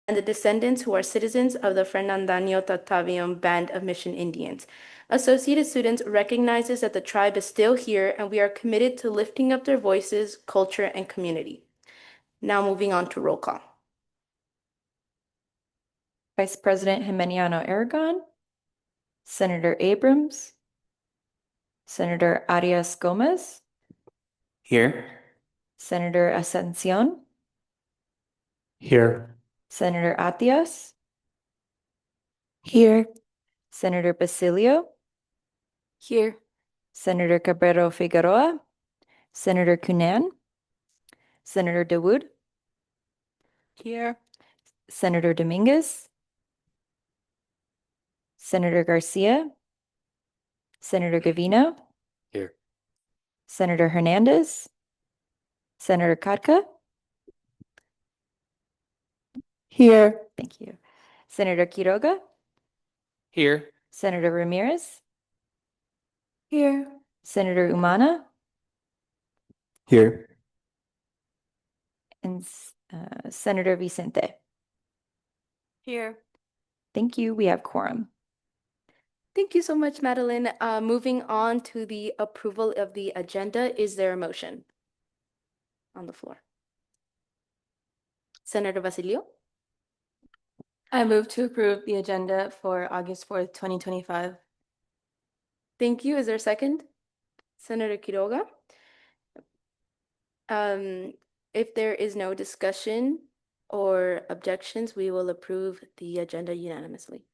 and the descendants who are citizens of the Fernandano Tataviam Band of Mission Indians. Associated Students recognizes that the tribe is still here and we are committed to lifting up their voices, culture, and community. Now moving on to roll call. Vice President Jimeniano Aragon, Senator Abrams, Senator Arias Gomez, Here. Senator Ascension, Here. Senator Atias, Here. Senator Basilio, Here. Senator Cabrero Figueroa, Senator Cunan, Senator DeWood, Here. Senator Dominguez, Senator Garcia, Senator Gavino, Here. Senator Hernandez, Senator Katka. Here. Thank you. Senator Quiroga, Here. Senator Ramirez, Here. Senator Umana, Here. and Senator Vicente. Here. Thank you. We have quorum. Thank you so much, Madeline. Moving on to the approval of the agenda, is there a motion on the floor? Senator Basilio? I move to approve the agenda for August 4th, 2025. Thank you. Is there a second? Senator Quiroga? If there is no discussion or objections, we will approve the agenda unanimously.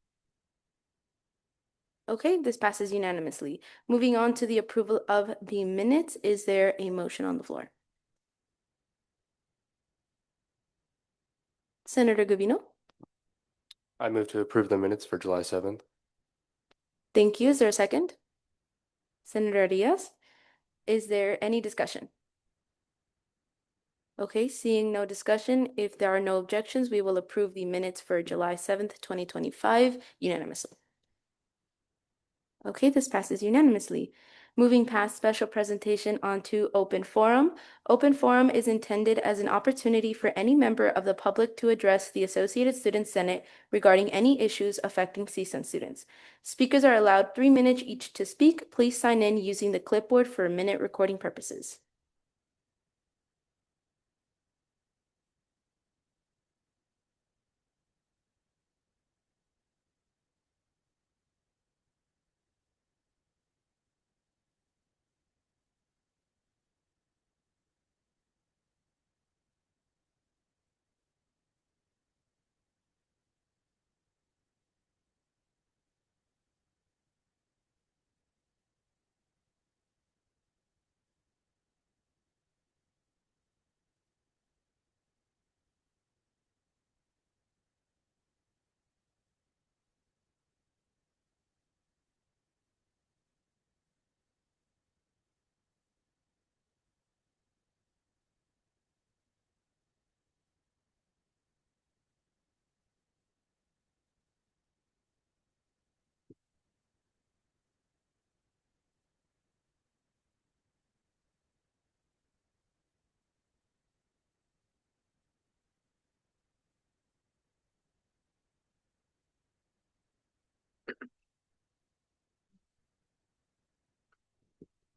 Okay, this passes unanimously. Moving on to the approval of the minutes, is there a motion on the floor? Senator Gavino? I move to approve the minutes for July 7th. Thank you. Is there a second? Senator Diaz? Is there any discussion? Okay, seeing no discussion, if there are no objections, we will approve the minutes for July 7th, 2025 unanimously. Okay, this passes unanimously. Moving past special presentation onto open forum. Open forum is intended as an opportunity for any member of the public to address the Associated Student Senate regarding any issues affecting CSUN students. Speakers are allowed 3 minutes each to speak. Please sign in using the clipboard for minute recording purposes.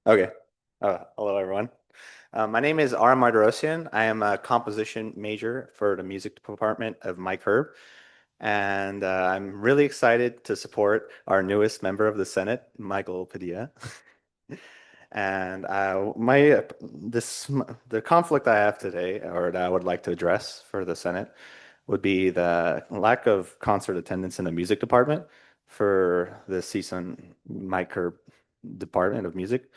Okay. Hello, everyone. My name is Aram Marderosian. I am a composition major for the music department of Mike Herb. And I'm really excited to support our newest member of the Senate, Michael Padilla. And the conflict I have today, or that I would like to address for the Senate, would be the lack of concert attendance in the music department for the CSUN Mike Herb Department of Music.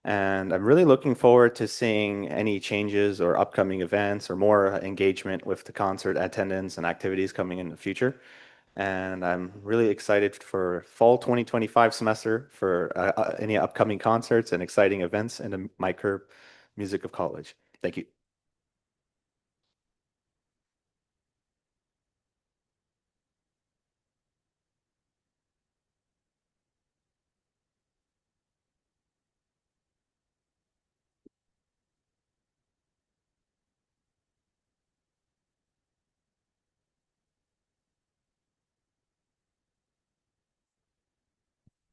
And I'm really looking forward to seeing any changes or upcoming events or more engagement with the concert attendance and activities coming in the future. And I'm really excited for fall 2025 semester for any upcoming concerts and exciting events in the Mike Herb Music of College. Thank you.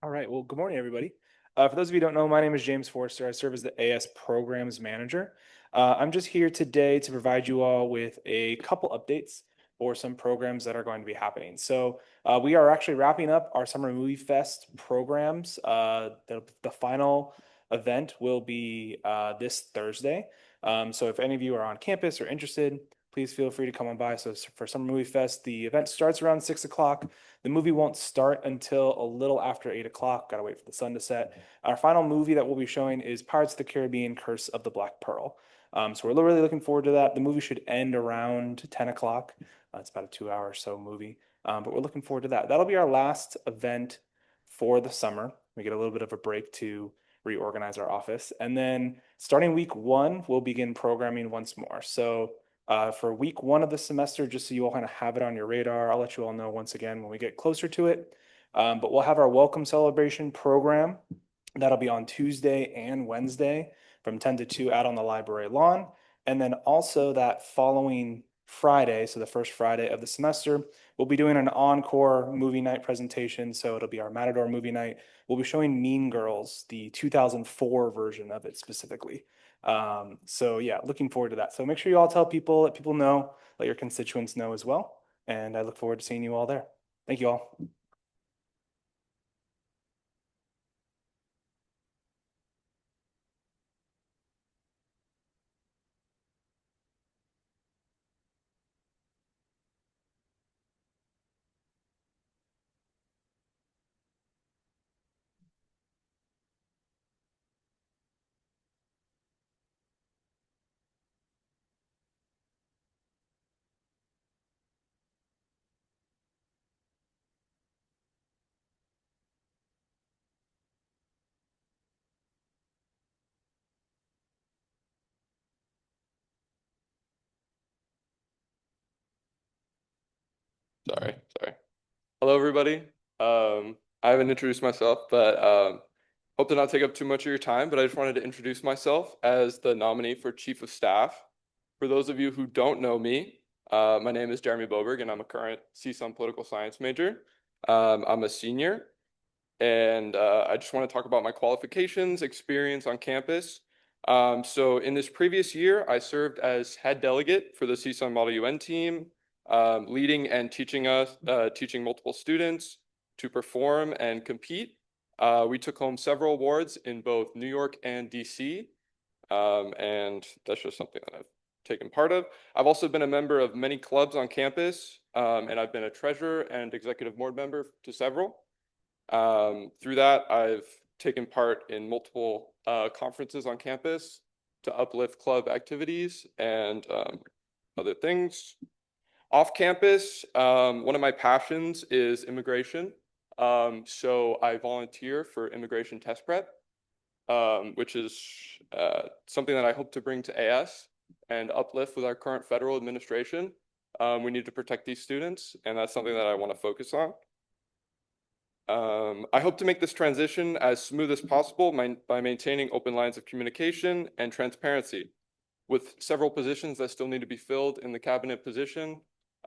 All right. Well, good morning, everybody. For those of you who don't know, my name is James Forster. I serve as the AS Programs Manager. I'm just here today to provide you all with a couple updates for some programs that are going to be happening. So we are actually wrapping up our Summer Movie Fest programs. The final event will be this Thursday. So if any of you are on campus or interested, please feel free to come on by. So for Summer Movie Fest, the event starts around 6 o'clock. The movie won't start until a little after 8 o'clock. Gotta wait for the sun to set. Our final movie that we'll be showing is Pirates of the Caribbean: Curse of the Black Pearl. So we're really looking forward to that. The movie should end around 10 o'clock. It's about a 2 hour or so movie, but we're looking forward to that. That'll be our last event for the summer. We get a little bit of a break to reorganize our office. And then starting week 1, we'll begin programming once more. So for week 1 of the semester, just so you all kind of have it on your radar, I'll let you all know once again when we get closer to it. But we'll have our welcome celebration program. That'll be on Tuesday and Wednesday from 10 to 2 out on the library lawn. And then also that following Friday, so the first Friday of the semester, we'll be doing an encore movie night presentation. So it'll be our Matador movie night. We'll be showing Mean Girls, the 2004 version of it specifically. So yeah, looking forward to that. So make sure you all tell people, let people know, let your constituents know as well. And I look forward to seeing you all there. Thank you all. Sorry. Hello, everybody. I haven't introduced myself, but hope to not take up too much of your time, but I just wanted to introduce myself as the nominee for Chief of Staff. For those of you who don't know me, my name is Jeremy Boberg, and I'm a current CSUN political science major. I'm a senior, and I just want to talk about my qualifications, experience on campus. So in this previous year, I served as head delegate for the CSUN Model UN team, leading and teaching multiple students to perform and compete. We took home several awards in both New York and DC, and that's just something that I've taken part of. I've also been a member of many clubs on campus, and I've been a treasurer and executive board member to several. Through that, I've taken part in multiple conferences on campus to uplift club activities and other things. Off campus, one of my passions is immigration. So I volunteer for immigration test prep, which is something that I hope to bring to AS and uplift with our current federal administration. We need to protect these students, and that's something that I want to focus on. I hope to make this transition as smooth as possible by maintaining open lines of communication and transparency. With several positions that still need to be filled in the cabinet position,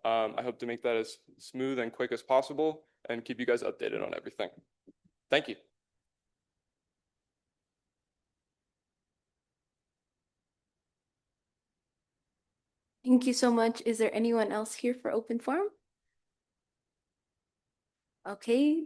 I hope to make that as smooth and quick as possible and keep you guys updated on everything. Thank you. Thank you so much. Is there anyone else here for open forum? Okay,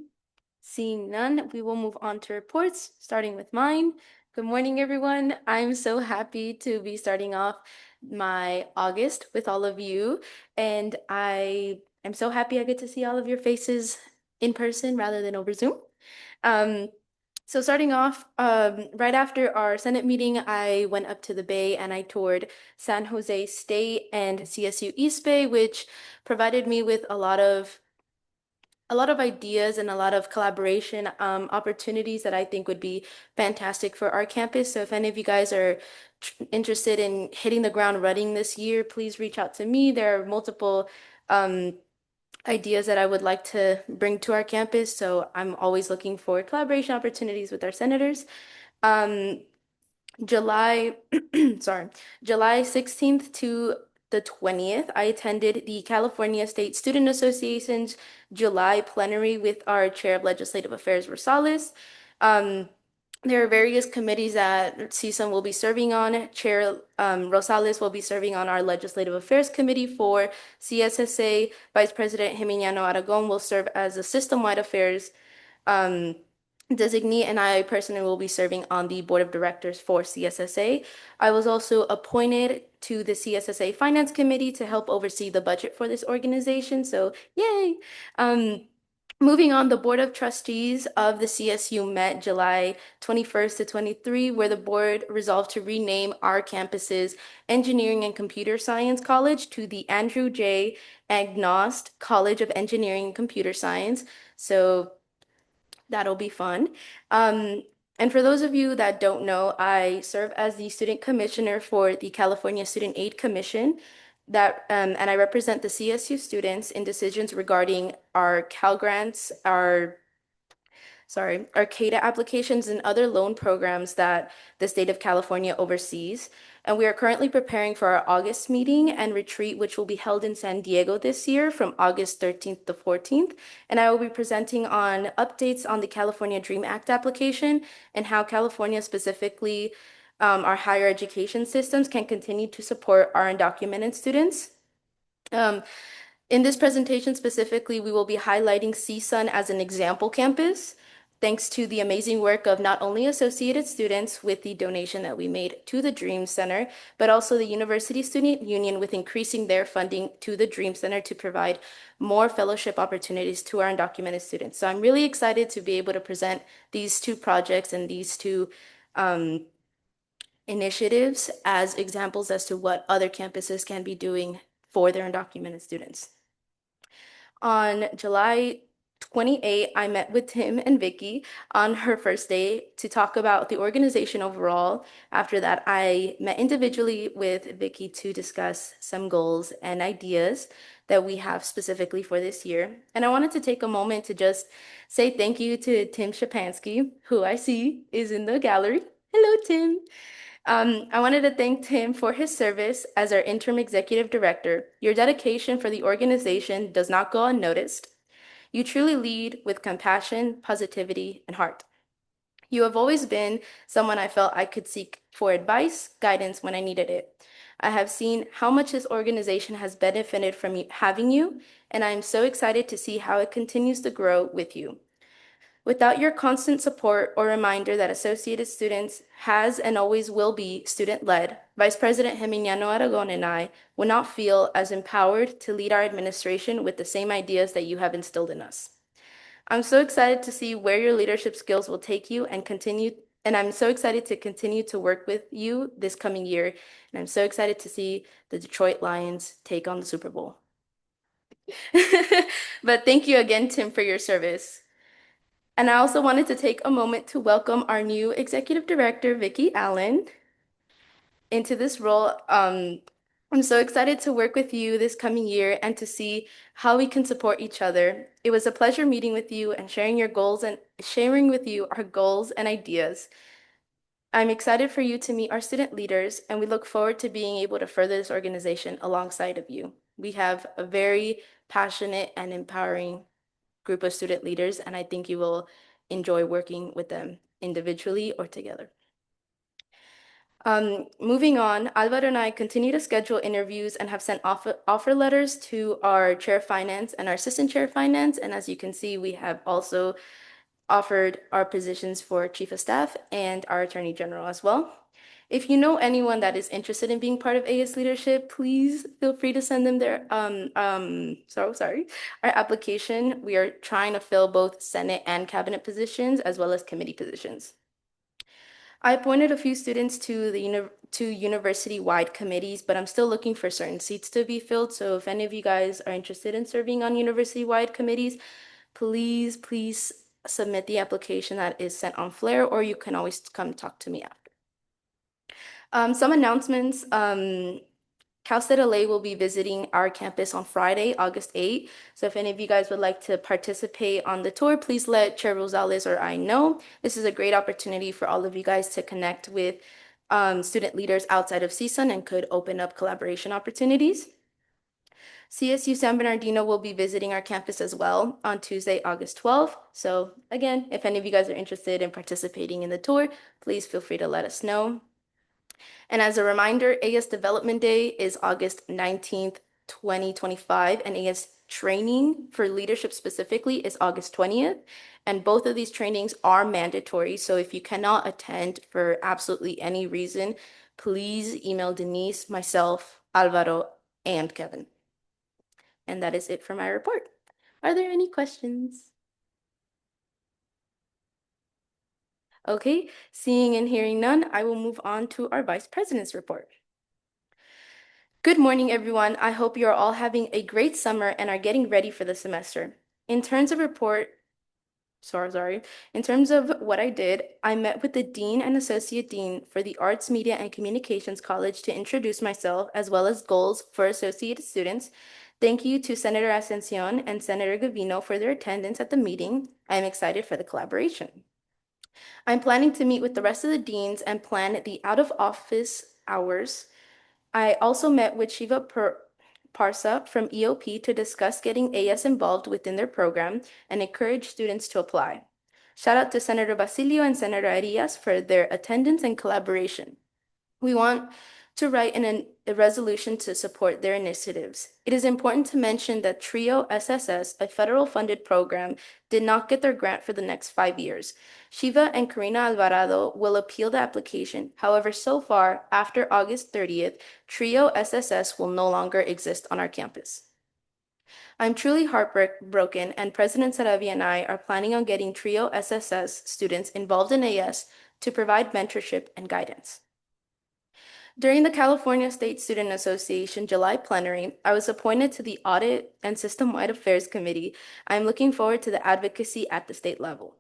seeing none, we will move on to reports, starting with mine. Good morning, everyone. I'm so happy to be starting off my August with all of you, and I am so happy I get to see all of your faces in person rather than over Zoom. So starting off, right after our Senate meeting, I went up to the Bay and I toured San Jose State and CSU East Bay, which provided me with a lot of ideas and a lot of collaboration opportunities that I think would be fantastic for our campus. So if any of you guys are interested in hitting the ground running this year, please reach out to me. There are multiple ideas that I would like to bring to our campus. So I'm always looking for collaboration opportunities with our senators. July 16th to the 20th, I attended the California State Student Association's July plenary with our Chair of Legislative Affairs, Rosales. There are various committees that CSUN will be serving on. Chair Rosales will be serving on our Legislative Affairs Committee for CSSA. Vice President Jimeniano Aragon will serve as a system-wide affairs designee, and I personally will be serving on the board of directors for CSSA. I was also appointed to the CSSA Finance Committee to help oversee the budget for this organization, so yay! Moving on, the Board of Trustees of the CSU met July 21st to 23, where the board resolved to rename our campus's Engineering and Computer Science College to the Andrew J. Agnost College of Engineering and Computer Science. So that'll be fun. And for those of you that don't know, I serve as the student commissioner for the California Student Aid Commission and I represent the CSU students in decisions regarding our Cal Grants, our CADA applications and other loan programs that the state of California oversees. And we are currently preparing for our August meeting and retreat, which will be held in San Diego this year from August 13th to 14th. And I will be presenting on updates on the California Dream Act application and how California, specifically our higher education systems, can continue to support our undocumented students. In this presentation specifically, we will be highlighting CSUN as an example campus, thanks to the amazing work of not only associated students with the donation that we made to the Dream Center, but also the University Student Union with increasing their funding to the Dream Center to provide more fellowship opportunities to our undocumented students. So I'm really excited to be able to present these two projects and these two initiatives as examples as to what other campuses can be doing for their undocumented students. On July 28, I met with Tim and Vicky on her first day to talk about the organization overall. After that, I met individually with Vicky to discuss some goals and ideas that we have specifically for this year. And I wanted to take a moment to just say thank you to Tim Shapansky, who I see is in the gallery. Hello, Tim. I wanted to thank Tim for his service as our interim executive director. Your dedication for the organization does not go unnoticed. You truly lead with compassion, positivity, and heart. You have always been someone I felt I could seek for advice, guidance when I needed it. I have seen how much this organization has benefited from having you, and I am so excited to see how it continues to grow with you. Without your constant support or reminder that Associated Students has and always will be student-led, Vice President Jimeniano Aragon and I would not feel as empowered to lead our administration with the same ideas that you have instilled in us. I'm so excited to see where your leadership skills will take you and I'm so excited to continue to work with you this coming year. And I'm so excited to see the Detroit Lions take on the Super Bowl. But thank you again, Tim, for your service. And I also wanted to take a moment to welcome our new executive director, Vicky Allen, into this role. I'm so excited to work with you this coming year and to see how we can support each other. It was a pleasure meeting with you and sharing with you our goals and ideas. I'm excited for you to meet our student leaders, and we look forward to being able to further this organization alongside of you. We have a very passionate and empowering group of student leaders, and I think you will enjoy working with them individually or together. Moving on, Alvaro and I continue to schedule interviews and have sent offer letters to our chair of finance and our assistant chair of finance. And as you can see, we have also offered our positions for chief of staff and our attorney general as well. If you know anyone that is interested in being part of AS leadership, please feel free to send them their our application. We are trying to fill both Senate and cabinet positions as well as committee positions. I appointed a few students to university-wide committees, but I'm still looking for certain seats to be filled. So if any of you guys are interested in serving on university-wide committees, please submit the application that is sent on Flare, or you can always come talk to me after. Some announcements. Cal State LA will be visiting our campus on Friday, August 8th. So if any of you guys would like to participate on the tour, please let Chair Rosales or I know. This is a great opportunity for all of you guys to connect with student leaders outside of CSUN and could open up collaboration opportunities. CSU San Bernardino will be visiting our campus as well on Tuesday, August 12th. So again, if any of you guys are interested in participating in the tour, please feel free to let us know. And as a reminder, AS Development Day is August 19th, 2025, and AS Training for Leadership specifically is August 20th. And both of these trainings are mandatory. So if you cannot attend for absolutely any reason, please email Denise, myself, Alvaro, and Kevin. And that is it for my report. Are there any questions? Okay, seeing and hearing none, I will move on to our Vice President's report. Good morning, everyone. I hope you're all having a great summer and are getting ready for the semester. In terms of what I did, I met with the Dean and Associate Dean for the Arts, Media, and Communications College to introduce myself as well as goals for associated students. Thank you to Senator Ascension and Senator Gavino for their attendance at the meeting. I am excited for the collaboration. I'm planning to meet with the rest of the deans and plan the out-of-office hours. I also met with Shiva Parsa from EOP to discuss getting AS involved within their program and encourage students to apply. Shout out to Senator Basilio and Senator Arias for their attendance and collaboration. We want to write a resolution to support their initiatives. It is important to mention that TRIO SSS, a federal funded program, did not get their grant for the next 5 years. Shiva and Karina Alvarado will appeal the application. However, so far, after August 30th, TRIO SSS will no longer exist on our campus. I'm truly heartbroken, and President Saravia and I are planning on getting TRIO SSS students involved in AS to provide mentorship and guidance. During the California State Student Association July plenary, I was appointed to the Audit and System-Wide Affairs Committee. I'm looking forward to the advocacy at the state level.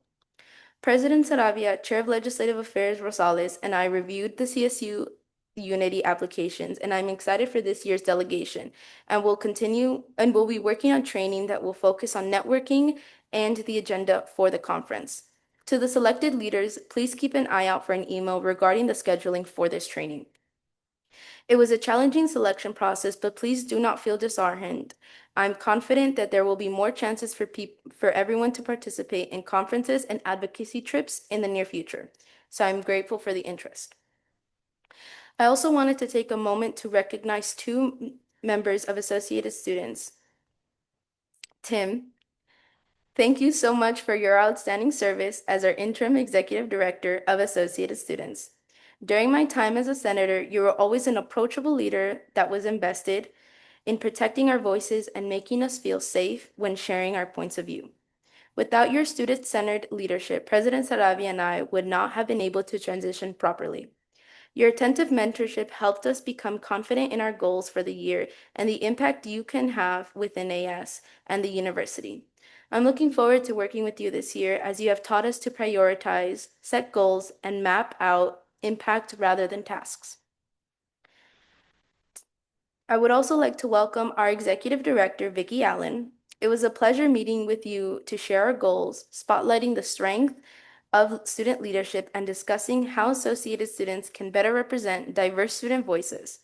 President Saravia, Chair of Legislative Affairs Rosales, and I reviewed the CSU Unity applications, and I'm excited for this year's delegation, and we'll be working on training that will focus on networking and the agenda for the conference. To the selected leaders, please keep an eye out for an email regarding the scheduling for this training. It was a challenging selection process, but please do not feel disheartened. I'm confident that there will be more chances for everyone to participate in conferences and advocacy trips in the near future. So I'm grateful for the interest. I also wanted to take a moment to recognize 2 members of Associated Students. Tim, thank you so much for your outstanding service as our interim executive director of Associated Students. During my time as a senator, you were always an approachable leader that was invested in protecting our voices and making us feel safe when sharing our points of view. Without your student-centered leadership, President Saravia and I would not have been able to transition properly. Your attentive mentorship helped us become confident in our goals for the year and the impact you can have within AS and the university. I'm looking forward to working with you this year as you have taught us to prioritize, set goals, and map out impact rather than tasks. I would also like to welcome our Executive Director, Vicki Allen. It was a pleasure meeting with you to share our goals, spotlighting the strength of student leadership and discussing how associated students can better represent diverse student voices.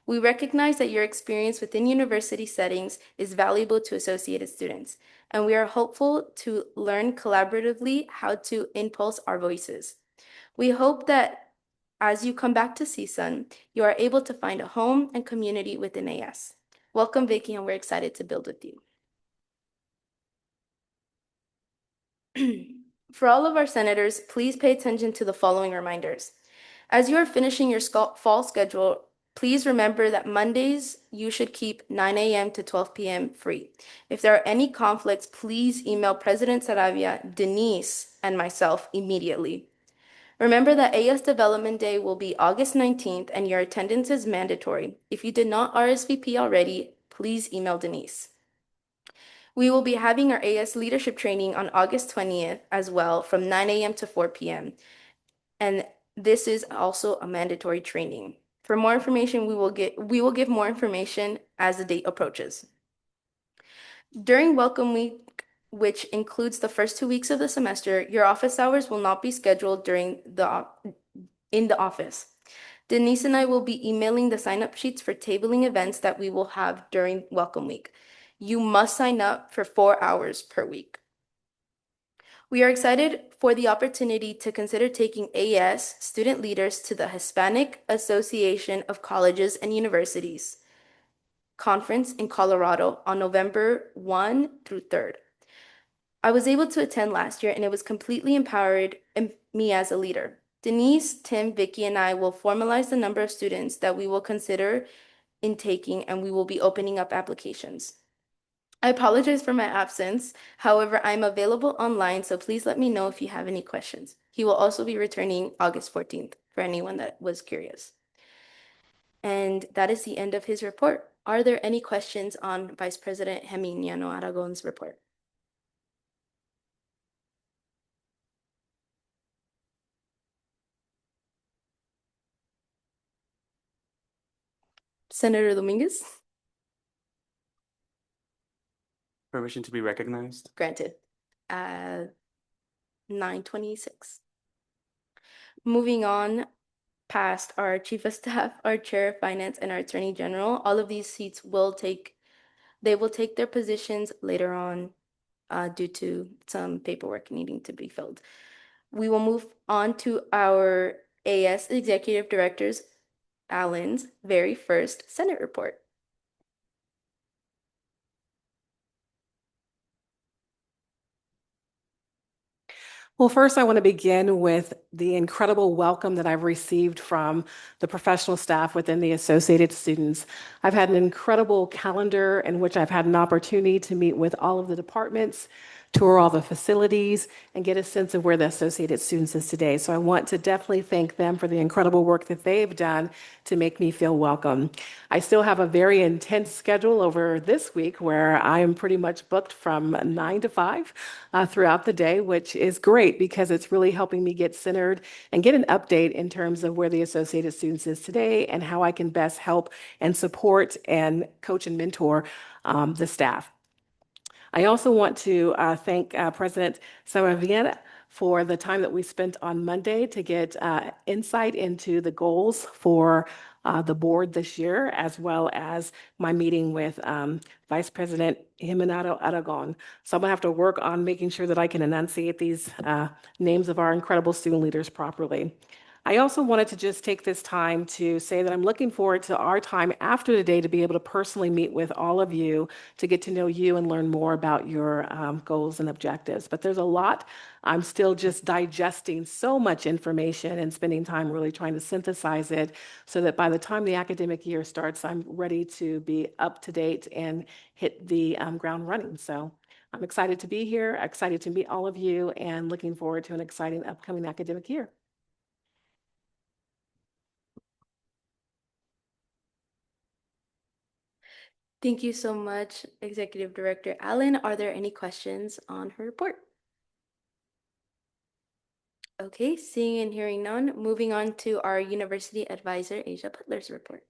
We recognize that your experience within university settings is valuable to associated students, and we are hopeful to learn collaboratively how to impulse our voices. We hope that as you come back to CSUN, you are able to find a home and community within AS. Welcome, Vicki, and we're excited to build with you. For all of our senators, please pay attention to the following reminders. As you are finishing your fall schedule, please remember that Mondays you should keep 9 a.m. to 12 p.m. free. If there are any conflicts, please email President Saravia, Denise, and myself immediately. Remember that AS Development Day will be August 19th and your attendance is mandatory. If you did not RSVP already, please email Denise. We will be having our AS leadership training on August 20th as well from 9 a.m. to 4 p.m. And this is also a mandatory training. For more information, we will give more information as the date approaches. During Welcome Week, which includes the first 2 weeks of the semester, your office hours will not be scheduled in the office. Denise and I will be emailing the sign-up sheets for tabling events that we will have during Welcome Week. You must sign up for 4 hours per week. We are excited for the opportunity to consider taking AS student leaders to the Hispanic Association of Colleges and Universities conference in Colorado on November 1 through 3rd. I was able to attend last year and it was completely empowered me as a leader. Denise, Tim, Vicky, and I will formalize the number of students that we will consider in taking, and we will be opening up applications. I apologize for my absence. However, I'm available online, so please let me know if you have any questions. He will also be returning August 14th for anyone that was curious. And that is the end of his report. Are there any questions on Vice President Geminiano Aragon's report? Senator Dominguez? Permission to be recognized. Granted. 9:26. Moving on past our Chief of Staff, our Chair of Finance, and our Attorney General, all of these seats will take their positions later on due to some paperwork needing to be filled. We will move on to our AS Executive Director's Allen's very first Senate report. Well, first, I want to begin with the incredible welcome that I've received from the professional staff within the Associated Students. I've had an incredible calendar in which I've had an opportunity to meet with all of the departments, tour all the facilities, and get a sense of where the Associated Students is today. So I want to definitely thank them for the incredible work that they've done to make me feel welcome. I still have a very intense schedule over this week where I am pretty much booked from 9 to 5 throughout the day, which is great because it's really helping me get centered and get an update in terms of where the Associated Students is today and how I can best help and support and coach and mentor the staff. I also want to thank President Samaviana for the time that we spent on Monday to get insight into the goals for the board this year, as well as my meeting with Vice President Jimenado Aragon. So I'm gonna have to work on making sure that I can enunciate these names of our incredible student leaders properly. I also wanted to just take this time to say that I'm looking forward to our time after today to be able to personally meet with all of you to get to know you and learn more about your goals and objectives. But there's a lot. I'm still just digesting so much information and spending time really trying to synthesize it so that by the time the academic year starts, I'm ready to be up to date and hit the ground running. So I'm excited to be here, excited to meet all of you, and looking forward to an exciting upcoming academic year. Thank you so much, Executive Director Allen. Are there any questions on her report? Okay, seeing and hearing none, moving on to our University Advisor, Asia Butler's report.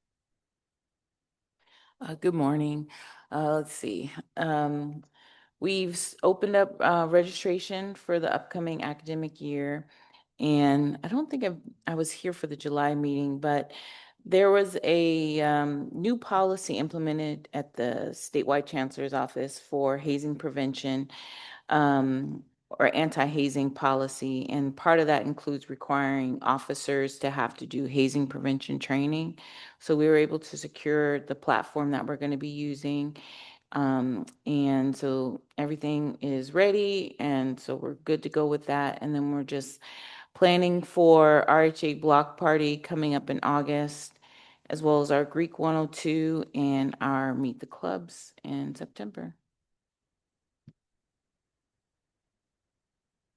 Good morning. Let's see. We've opened up registration for the upcoming academic year. And I don't think I was here for the July meeting, but there was a new policy implemented at the statewide chancellor's office for hazing prevention or anti-hazing policy. And part of that includes requiring officers to have to do hazing prevention training. So we were able to secure the platform that we're going to be using. And so everything is ready. And so we're good to go with that. And then we're just planning for RHA Block Party coming up in August, as well as our Greek 102 and our Meet the Clubs in September.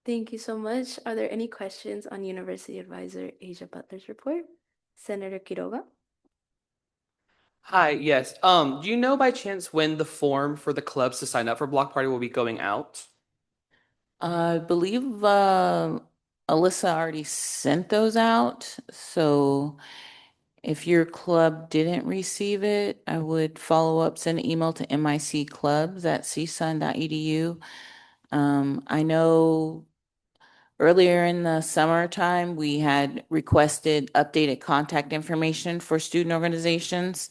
Thank you so much. Are there any questions on University Advisor Asia Butler's report? Senator Quiroga? Hi, yes. Do you know by chance when the form for the clubs to sign up for Block Party will be going out? I believe Alyssa already sent those out. So if your club didn't receive it, I would follow up, send an email to micclubs@csun.edu. I know Earlier in the summertime, we had requested updated contact information for student organizations.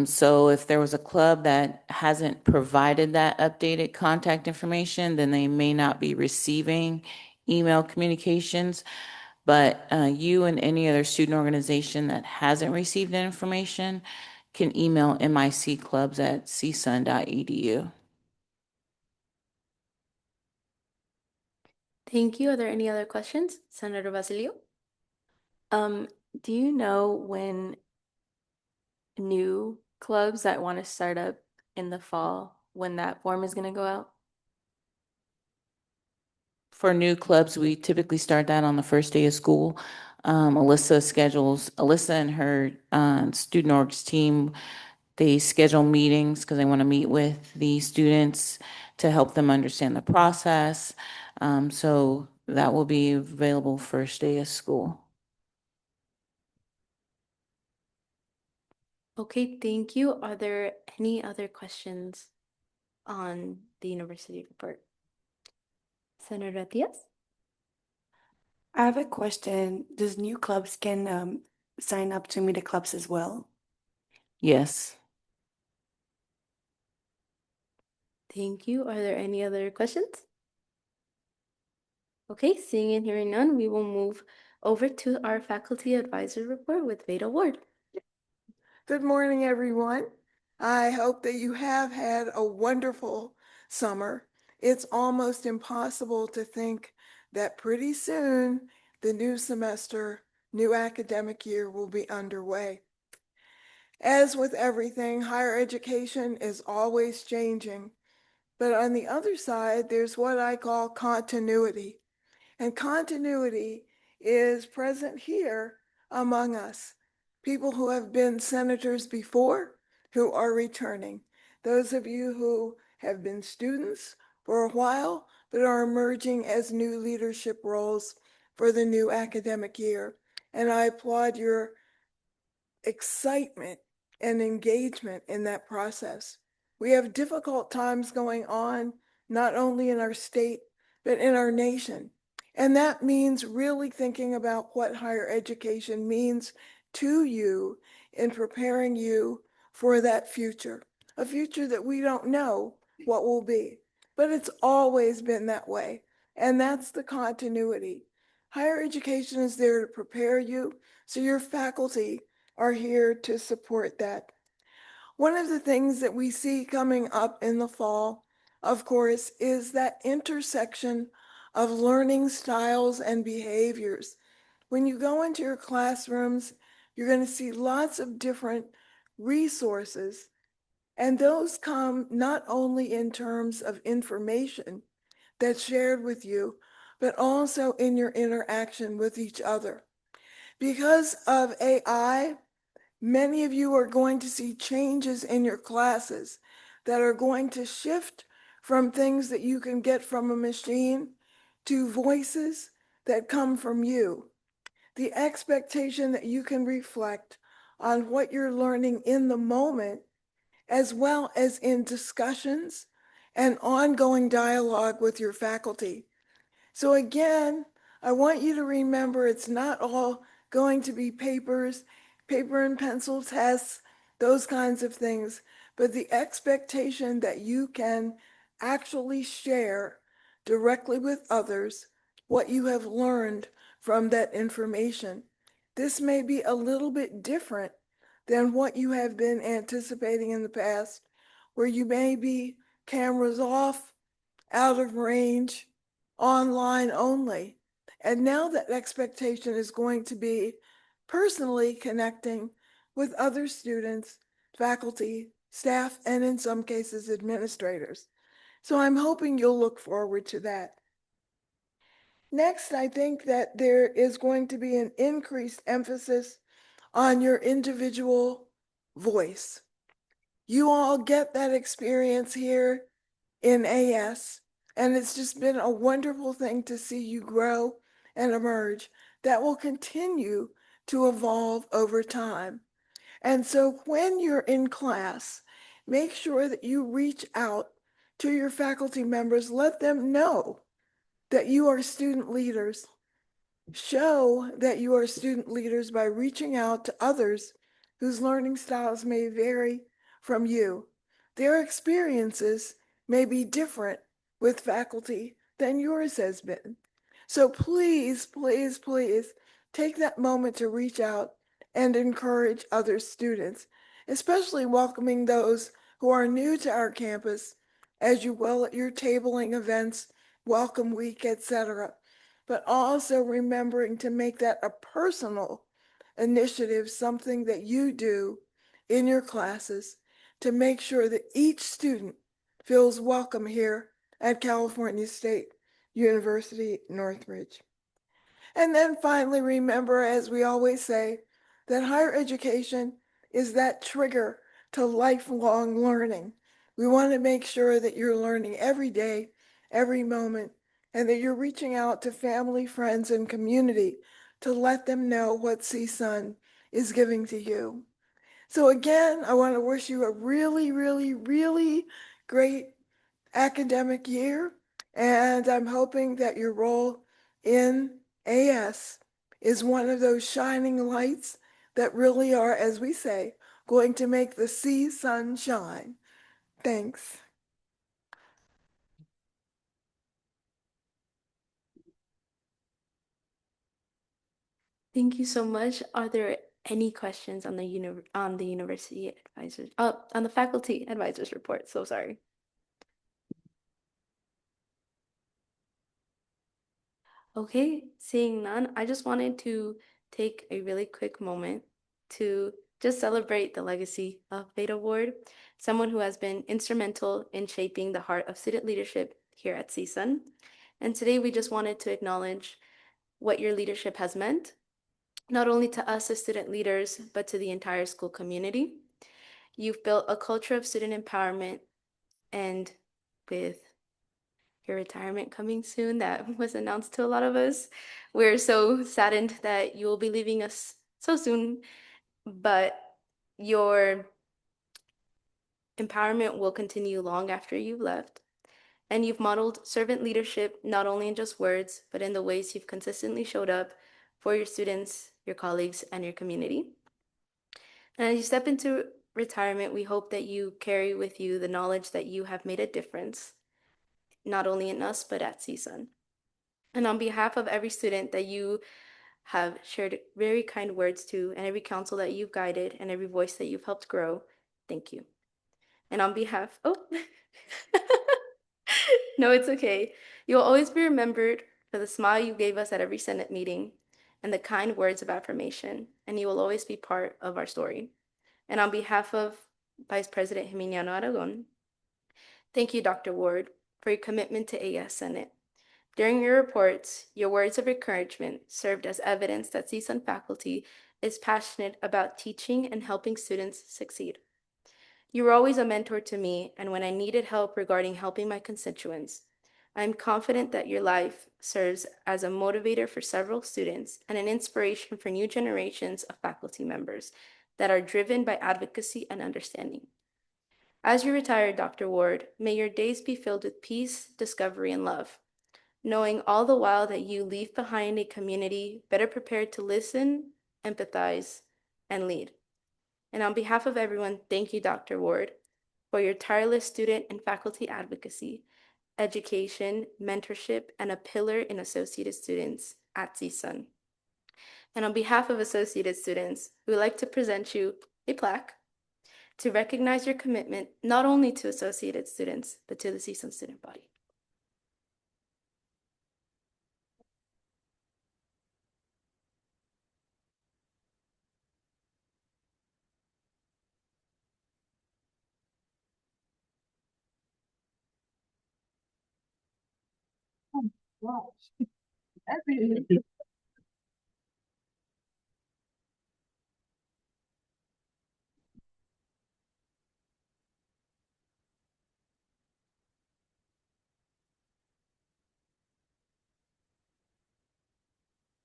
So if there was a club that hasn't provided that updated contact information, then they may not be receiving email communications. But you and any other student organization that hasn't received that information can email micclubs@csun.edu. Thank you. Are there any other questions? Senator Basilio? Um, do you know when new clubs that want to start up in the fall, when that form is going to go out? For new clubs, we typically start that on the first day of school. Alyssa and her student orgs team, they schedule meetings because they want to meet with the students to help them understand the process. So that will be available first day of school. Okay, thank you. Are there any other questions on the university report? Senator Diaz? I have a question. Does new clubs can sign up to media clubs as well? Yes. Thank you. Are there any other questions? Okay, seeing and hearing none, we will move over to our faculty advisor report with Veda Ward. Good morning, everyone. I hope that you have had a wonderful summer. It's almost impossible to think that pretty soon the new semester, new academic year will be underway. As with everything, higher education is always changing. But on the other side, there's what I call continuity. And continuity is present here among us. People who have been senators before, who are returning. Those of you who have been students for a while, but are emerging as new leadership roles for the new academic year. And I applaud your excitement and engagement in that process. We have difficult times going on, not only in our state, but in our nation. And that means really thinking about what higher education means to you in preparing you for that future, a future that we don't know what will be, but it's always been that way. And that's the continuity. Higher education is there to prepare you, so your faculty are here to support that. One of the things that we see coming up in the fall, of course, is that intersection of learning styles and behaviors. When you go into your classrooms, you're going to see lots of different resources, and those come not only in terms of information that's shared with you, but also in your interaction with each other. Because of AI, many of you are going to see changes in your classes that are going to shift from things that you can get from a machine to voices that come from you. The expectation that you can reflect on what you're learning in the moment, as well as in discussions and ongoing dialogue with your faculty. So again, I want you to remember it's not all going to be paper and pencil tests, those kinds of things, but the expectation that you can actually share directly with others what you have learned from that information. This may be a little bit different than what you have been anticipating in the past, where you may be cameras off, out of range, online only. And now that expectation is going to be personally connecting with other students, faculty, staff, and in some cases, administrators. So I'm hoping you'll look forward to that. Next, I think that there is going to be an increased emphasis on your individual voice. You all get that experience here in AS, and it's just been a wonderful thing to see you grow and emerge. That will continue to evolve over time. And so when you're in class, make sure that you reach out to your faculty members, let them know that you are student leaders. Show that you are student leaders by reaching out to others whose learning styles may vary from you. Their experiences may be different with faculty than yours has been. So please, please, please take that moment to reach out and encourage other students, especially welcoming those who are new to our campus as you will at your tabling events, welcome week, etc. But also remembering to make that a personal initiative, something that you do in your classes to make sure that each student feels welcome here at California State University, Northridge. And then finally, remember, as we always say, that higher education is that trigger to lifelong learning. We want to make sure that you're learning every day, every moment, and that you're reaching out to family, friends, and community to let them know what CSUN is giving to you. So again, I want to wish you a really, really, really great academic year. And I'm hoping that your role in AS is one of those shining lights that really are, as we say, going to make the CSUN shine. Thanks. Thank you so much. Are there any questions on the university advisors, on the faculty advisors report? So sorry. Okay, seeing none, I just wanted to take a really quick moment to just celebrate the legacy of Beta Ward, someone who has been instrumental in shaping the heart of student leadership here at CSUN. And today we just wanted to acknowledge what your leadership has meant, not only to us as student leaders, but to the entire school community. You've built a culture of student empowerment, and with your retirement coming soon that was announced to a lot of us, we're so saddened that you will be leaving us so soon, but your empowerment will continue long after you've left. And you've modeled servant leadership not only in just words, but in the ways you've consistently showed up for your students, your colleagues, and your community. And as you step into retirement, we hope that you carry with you the knowledge that you have made a difference, not only in us, but at CSUN. And on behalf of every student that you have shared very kind words to, and every counsel that you've guided, and every voice that you've helped grow, thank you. And on behalf, no, it's okay. You'll always be remembered for the smile you gave us at every Senate meeting and the kind words of affirmation, and you will always be part of our story. And on behalf of Vice President Jimeniano Aragon, thank you, Dr. Ward, for your commitment to AS Senate. During your reports, your words of encouragement served as evidence that CSUN faculty is passionate about teaching and helping students succeed. You were always a mentor to me, and when I needed help regarding helping my constituents, I am confident that your life serves as a motivator for several students and an inspiration for new generations of faculty members that are driven by advocacy and understanding. As you retire, Dr. Ward, may your days be filled with peace, discovery, and love, knowing all the while that you leave behind a community better prepared to listen, empathize, and lead. And on behalf of everyone, thank you, Dr. Ward, for your tireless student and faculty advocacy, education, mentorship, and a pillar in Associated Students at CSUN. And on behalf of Associated Students, we would like to present you a plaque to recognize your commitment not only to Associated Students, but to the CSUN student body.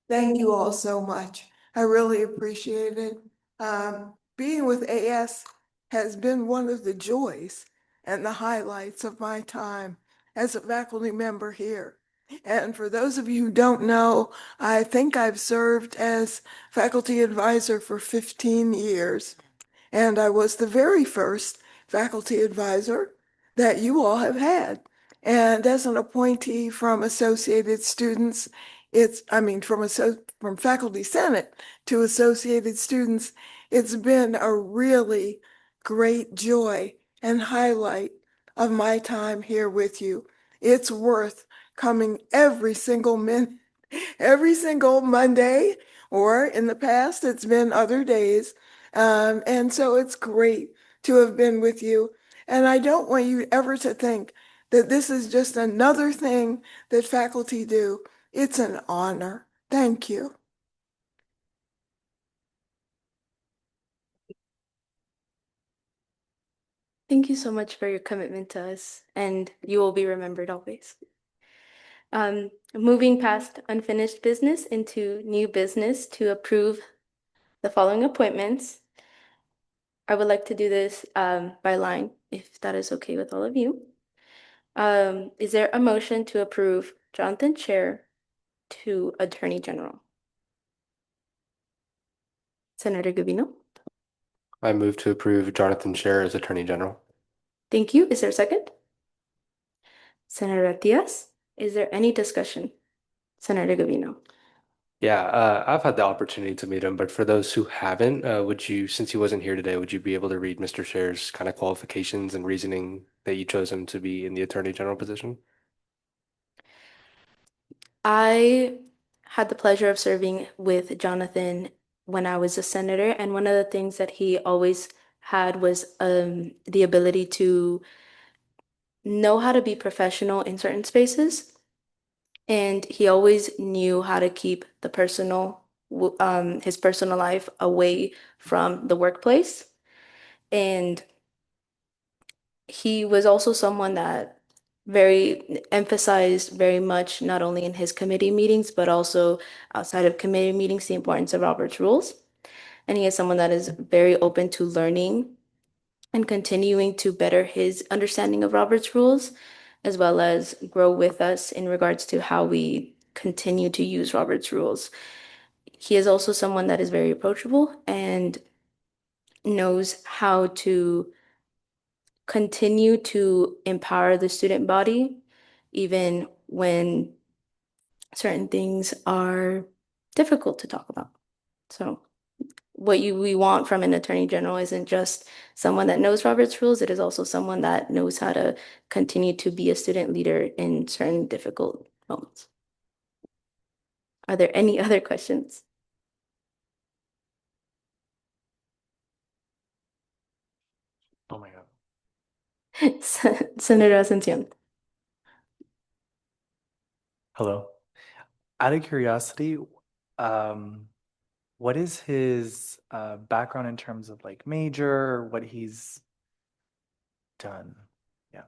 Thank you all so much. I really appreciate it. Being with AS has been one of the joys and the highlights of my time as a faculty member here. And for those of you who don't know, I think I've served as faculty advisor for 15 years. And I was the very first faculty advisor that you all have had. And as an appointee from Associated Students, from Faculty Senate to Associated Students, it's been a really great joy and highlight of my time here with you. It's worth coming every single minute, every single Monday, or in the past, it's been other days. And so it's great to have been with you. And I don't want you ever to think that this is just another thing that faculty do. It's an honor. Thank you. Thank you so much for your commitment to us, and you will be remembered always. Moving past unfinished business into new business to approve the following appointments. I would like to do this by line, if that is okay with all of you. Is there a motion to approve Jonathan Chair to Attorney General? Senator Gabino? I move to approve Jonathan Scher as Attorney General. Thank you. Is there a second? Senator Diaz? Is there any discussion? Senator Gabino? Yeah, I've had the opportunity to meet him, but for those who haven't, since he wasn't here today, would you be able to read Mr. Scher's kind of qualifications and reasoning that you chose him to be in the Attorney General position? I had the pleasure of serving with Jonathan when I was a senator, and one of the things that he always had was the ability to know how to be professional in certain spaces. And he always knew how to keep his personal life away from the workplace. And he was also someone that very emphasized very much, not only in his committee meetings, but also outside of committee meetings, the importance of Robert's rules. And he is someone that is very open to learning and continuing to better his understanding of Robert's rules, as well as grow with us in regards to how we continue to use Robert's rules. He is also someone that is very approachable and knows how to continue to empower the student body, even when certain things are difficult to talk about. So we want from an attorney general isn't just someone that knows Robert's rules, it is also someone that knows how to continue to be a student leader in certain difficult moments. Are there any other questions? Oh my God. Senator Ascension. Hello. Out of curiosity, what is his background in terms of like major, what he's done? Yeah.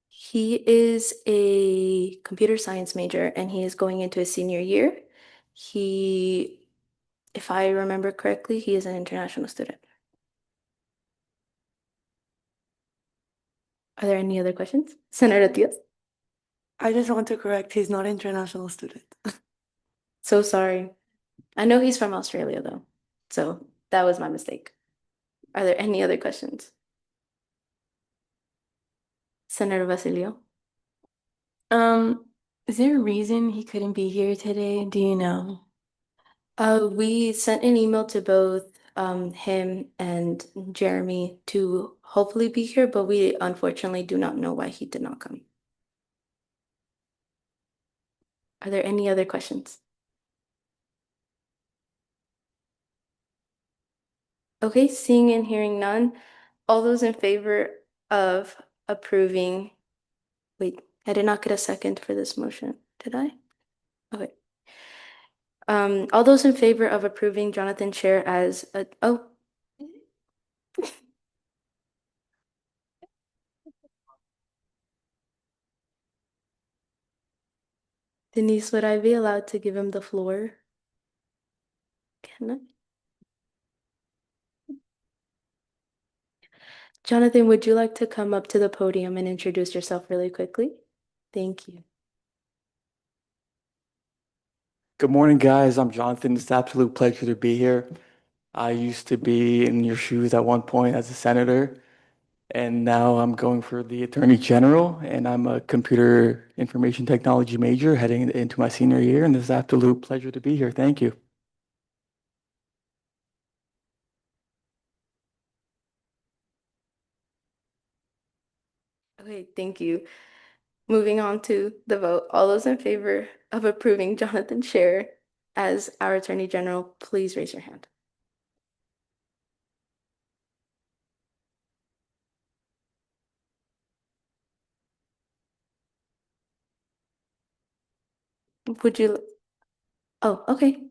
He is a computer science major and he is going into his senior year. If I remember correctly, he is an international student. Are there any other questions? Senator Diaz? I just want to correct, he's not international student. So sorry. I know he's from Australia though, so that was my mistake. Are there any other questions? Senator Basilio? Is there a reason he couldn't be here today? Do you know? We sent an email to both him and Jeremy to hopefully be here, but we unfortunately do not know why he did not come. Are there any other questions? Okay, seeing and hearing none. All those in favor of approving, wait, I did not get a second for this motion, did I? Okay. All those in favor of approving Jonathan Chair as Denise, would I be allowed to give him the floor? Can I? Jonathan, would you like to come up to the podium and introduce yourself really quickly? Thank you. Good morning, guys. I'm Jonathan. It's an absolute pleasure to be here. I used to be in your shoes at one point as a senator, and now I'm going for the attorney general, and I'm a computer information technology major heading into my senior year, and it's an absolute pleasure to be here. Thank you. Okay, thank you. Moving on to the vote. All those in favor of approving Jonathan Scher as our Attorney General, please raise your hand. Would you, oh, okay.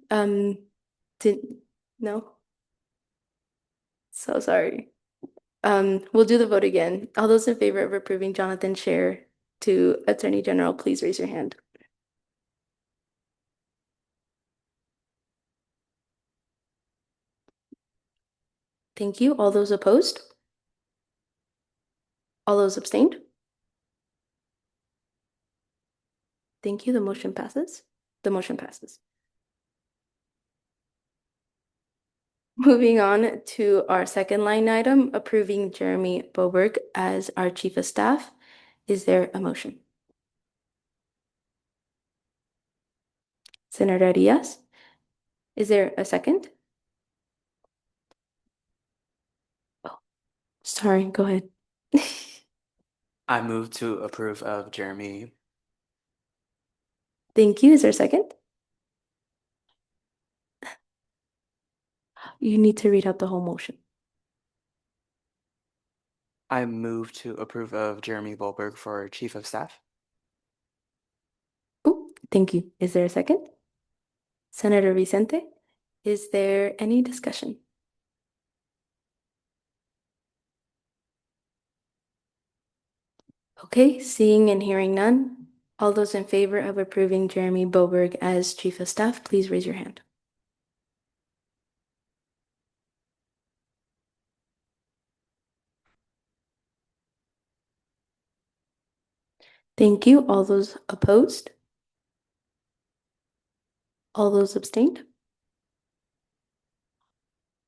Did, no? So sorry. We'll do the vote again. All those in favor of approving Jonathan Scher to Attorney General, please raise your hand. Thank you. All those opposed? All those abstained? Thank you. The motion passes. The motion passes. Moving on to our second line item, approving Jeremy Boberg as our Chief of Staff. Is there a motion? Senator Diaz, is there a second? Oh, sorry, go ahead. I move to approve of Jeremy. Thank you. Is there a second? You need to read out the whole motion. I move to approve of Jeremy Volberg for Chief of Staff. Oh, thank you. Is there a second? Senator Vicente, is there any discussion? Okay, seeing and hearing none. All those in favor of approving Jeremy Boberg as Chief of Staff, please raise your hand. Thank you. All those opposed? All those abstained?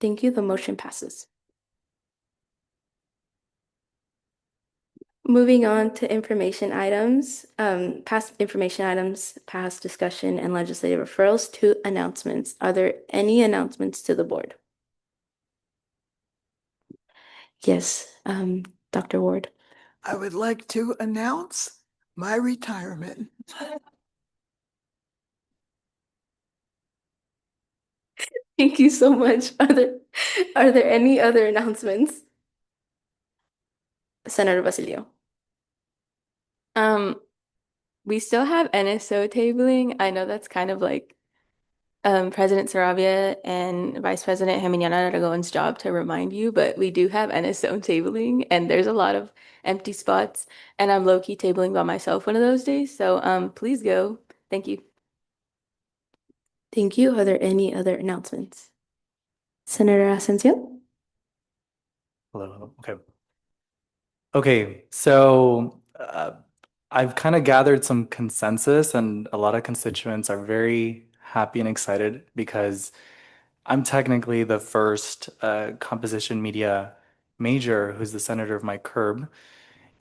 Thank you. The motion passes. Moving on to information items, past information items, past discussion and legislative referrals to announcements. Are there any announcements to the board? Yes, Dr. Ward. I would like to announce my retirement. Thank you so much. Are there any other announcements? Senator Basilio. We still have NSO tabling. I know that's kind of like President Saravia and Vice President Geminiana Aragon's job to remind you, but we do have NSO tabling and there's a lot of empty spots and I'm low-key tabling by myself one of those days. So please go. Thank you. Thank you. Are there any other announcements? Senator Asensio? Hello. Okay. Okay, so I've kind of gathered some consensus, and a lot of constituents are very happy and excited because I'm technically the first composition media major who's the senator of my curb.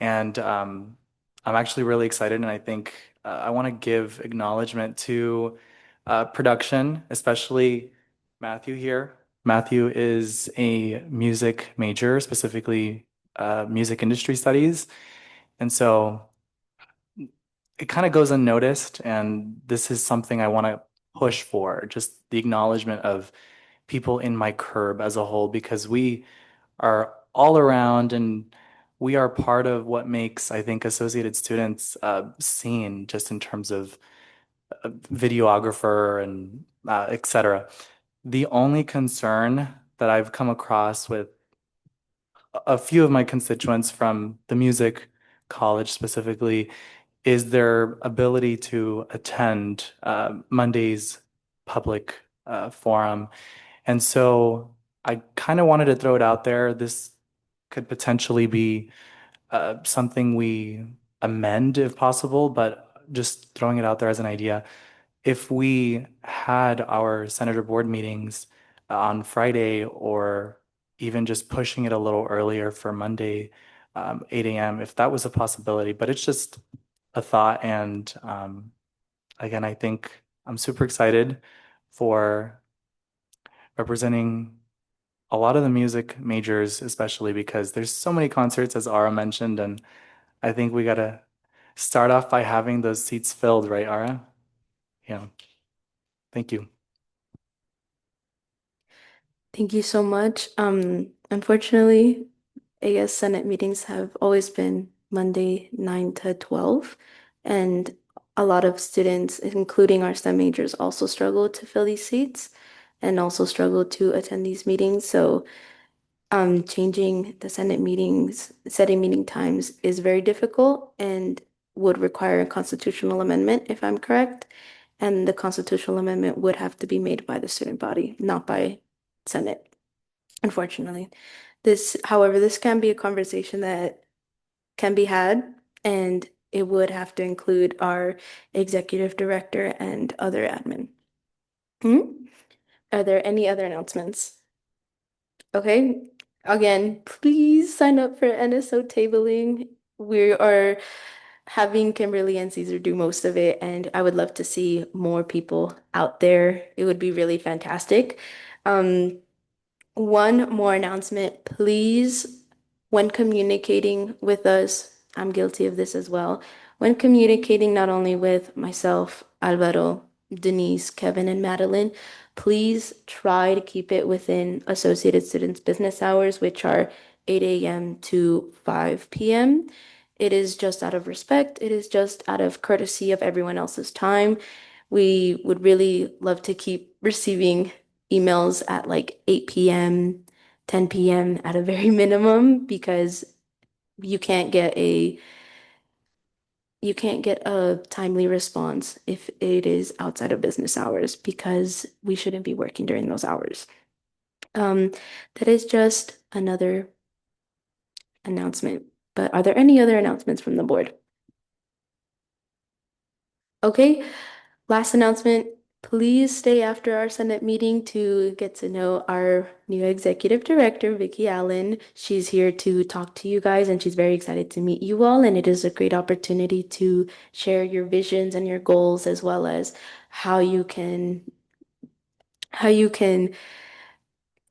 And I'm actually really excited, and I think I want to give acknowledgement to production, especially Matthew here. Matthew is a music major, specifically music industry studies. And so it kind of goes unnoticed, and this is something I want to push for, just the acknowledgement of people in my curb as a whole, because we are all around and we are part of what makes, I think, Associated Students seen, just in terms of videographer and et cetera. The only concern that I've come across with a few of my constituents from the music college specifically is their ability to attend Monday's public forum. And so I kind of wanted to throw it out there. This could potentially be something we amend if possible, but just throwing it out there as an idea. If we had our senator board meetings on Friday, or even just pushing it a little earlier for Monday, 8 a.m., if that was a possibility, but it's just a thought. And again, I think I'm super excited for representing a lot of the music majors, especially because there's so many concerts, as Ara mentioned, and I think we gotta start off by having those seats filled, right, Ara? Yeah. Thank you. Thank you so much. Unfortunately, AS Senate meetings have always been Monday 9 to 12, and a lot of students, including our STEM majors, also struggle to fill these seats and also struggle to attend these meetings. So, changing the Senate meetings, setting meeting times is very difficult and would require a constitutional amendment, if I'm correct. And the constitutional amendment would have to be made by the student body, not by Senate, unfortunately. However, this can be a conversation that can be had, and it would have to include our executive director and other admin. Are there any other announcements? Okay, again, please sign up for NSO tabling. We are having Kimberly and Caesar do most of it, and I would love to see more people out there. It would be really fantastic. One more announcement, please, when communicating with us, I'm guilty of this as well. When communicating not only with myself, Alvaro, Denise, Kevin, and Madeline, please try to keep it within Associated Students' business hours, which are 8 a.m. to 5 p.m. It is just out of respect. It is just out of courtesy of everyone else's time. We would really love to keep receiving emails at like 8 p.m., 10 p.m. at a very minimum, because you can't get a timely response if it is outside of business hours, because we shouldn't be working during those hours. That is just another announcement. But are there any other announcements from the board? Okay, last announcement. Please stay after our Senate meeting to get to know our new executive director, Vicki Allen. She's here to talk to you guys, and she's very excited to meet you all. And it is a great opportunity to share your visions and your goals, as well as how you can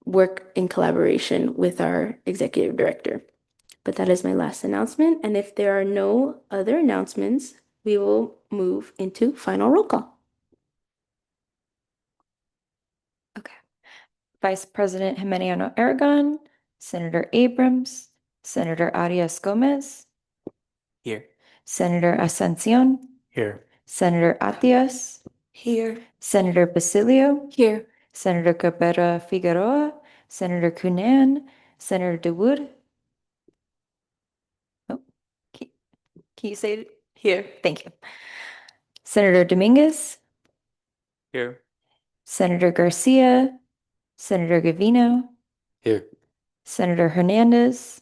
work in collaboration with our executive director. But that is my last announcement. And if there are no other announcements, we will move into final roll call. Vice President Jimeniano Aragon, Senator Abrams, Senator Arias Gomez, Here. Senator Ascension, Here. Senator Atias, Here. Senator Basilio, Here. Senator Cabrera Figueroa, Senator Cunan, Senator DeWood. Oh, can you say it? Here. Thank you. Senator Dominguez, Here. Senator Garcia, Senator Gavino, Here. Senator Hernandez,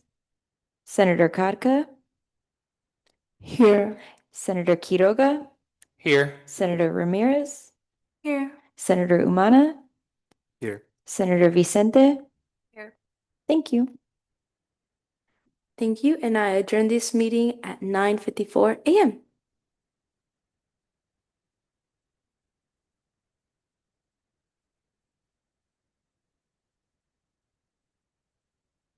Senator Carca, Here. Senator Quiroga, Here. Senator Ramirez, Here. Senator Umana, Here. Senator Vicente. Here. Thank you. Thank you, and I adjourn this meeting at 9:54 a.m.